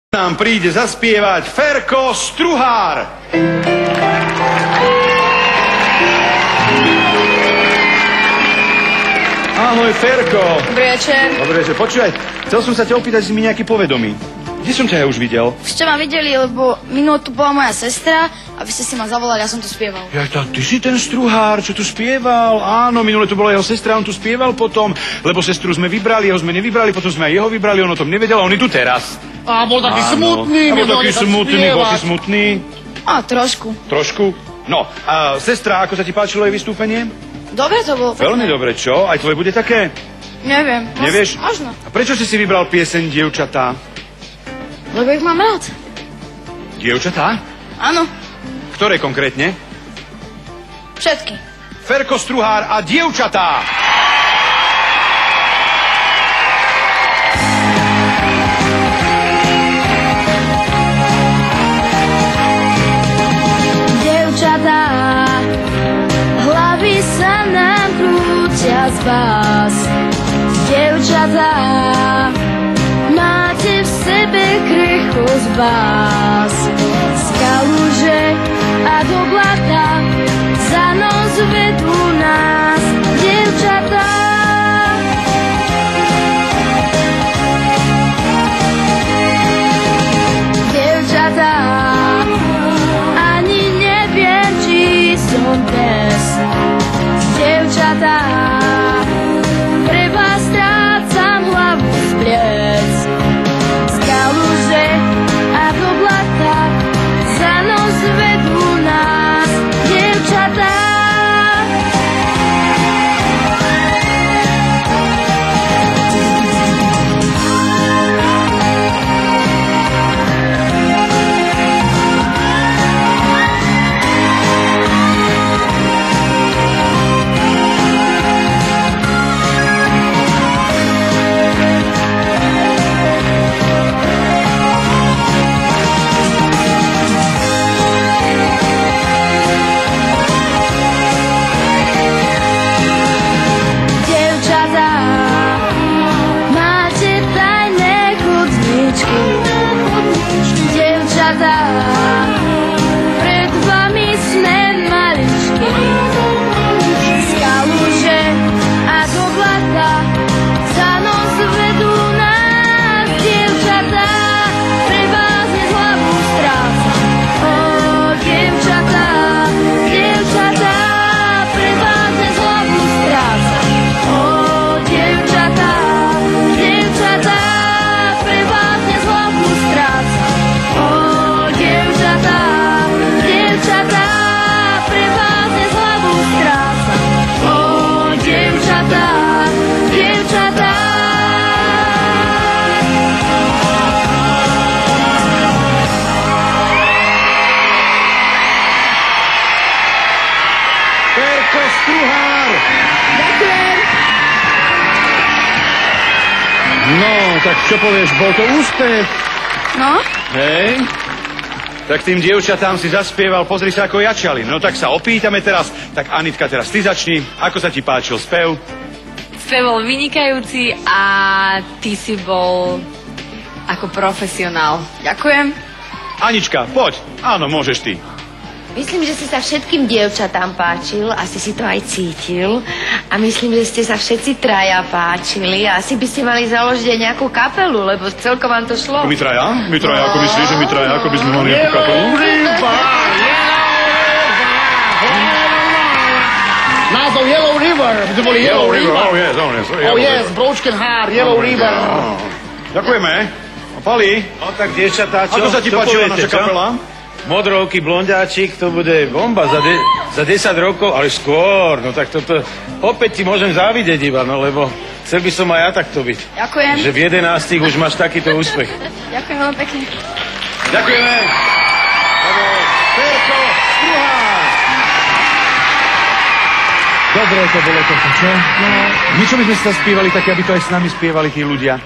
Nám príde zaspievať Ferko Struhár. Ahoj, Ferko. Dobrý večer. Dobrý večer. Počúvaj, chcel som sa ťa opýtať, si mi nejaký povedomý. Kde som ťa už videl? Ste ma videli, lebo minulú tu bola moja sestra a vy ste si ma zavolali, ja som tu spieval. Ja, ty si ten Struhár, čo tu spieval? Áno, minule tu bola jeho sestra, on tu spieval potom, lebo sestru sme vybrali, jeho sme nevybrali, potom sme aj jeho vybrali, on o tom nevedel a on je tu teraz. A bol taký smutný. A bol taký smutný, bol si smutný. A trošku. Trošku? No, a sestra, ako sa ti páčilo jej vystúpenie? Dobre to bolo. Veľmi dobre, čo? Aj tvoje bude také? Neviem. Nevieš? Možno. A prečo si vybral pieseň Dievčatá? Lebo ich mám rád. Dievčatá? Áno. Ktoré konkrétne? Všetky. Ferko Struhár a Dievčatá! Dievčatá, hlavy sa nám krútia z vás. Dievčatá, máte v sebe krychu z vás. Z kaluže a do blata za nos vedú nás. Dievčatá, dievčatá, ani neviem, či som dnes. Dievčatá, pre vás strácam hlavu z pliec. Z kaluže a do blata za nos vedú nás. Dievčatá, pred vami sme maličky. Z kaluže a do blata za nos vedú nás. Dievčatá, pre vás je hlavu stráca. Ó, dievčatá, dievčatá, pre vás je hlavu stráca. Ó, dievčatá, dievčatá, pre vás je hlavu stráca. Dievčatá, pre vás je hlavu stráca. Ó, dievčatá, dievčatá. Ferko Struhár! Ďakujem. No, tak čo povieš, bol to úspech? No? Hej? Tak tým dievčatám si zaspieval, pozri sa, ako jačali. No tak sa opýtame teraz. Tak Anitka, teraz ty začni. Ako sa ti páčil spev? Spev bol vynikajúci a ty si bol ako profesionál. Ďakujem. Anička, poď. Áno, môžeš ty. Myslím, že ste sa všetkým dievčatám páčil, asi si to aj cítil. A myslím, že ste sa všetci traja páčili. A asi by ste mali založiť aj nejakú kapelu, lebo celkom vám to šlo. My traja? My traja, ako myslíš, že my traja, ako by sme mali nejakú kapelu? Názov Yellow River. By to boli Yellow River. Oh yes, Broučken Hár, Yellow River. Ďakujeme. A Pali? No tak, dievčatá, čo? Ako sa ti čo páčila poviete, naša kapela? Modrovky, blondáčik, to bude bomba za 10 rokov, ale skôr, no tak toto, opäť ti môžem závidieť iba, no lebo chcel by som aj ja takto byť. Ďakujem. Že v 11 už máš takýto úspech. Ďakujem veľmi pekne. Ďakujeme. Ferko Struhár. Dobre to bolo toto, čo? No, niečo by sme sa spievali také, aby to aj s nami spievali tí ľudia.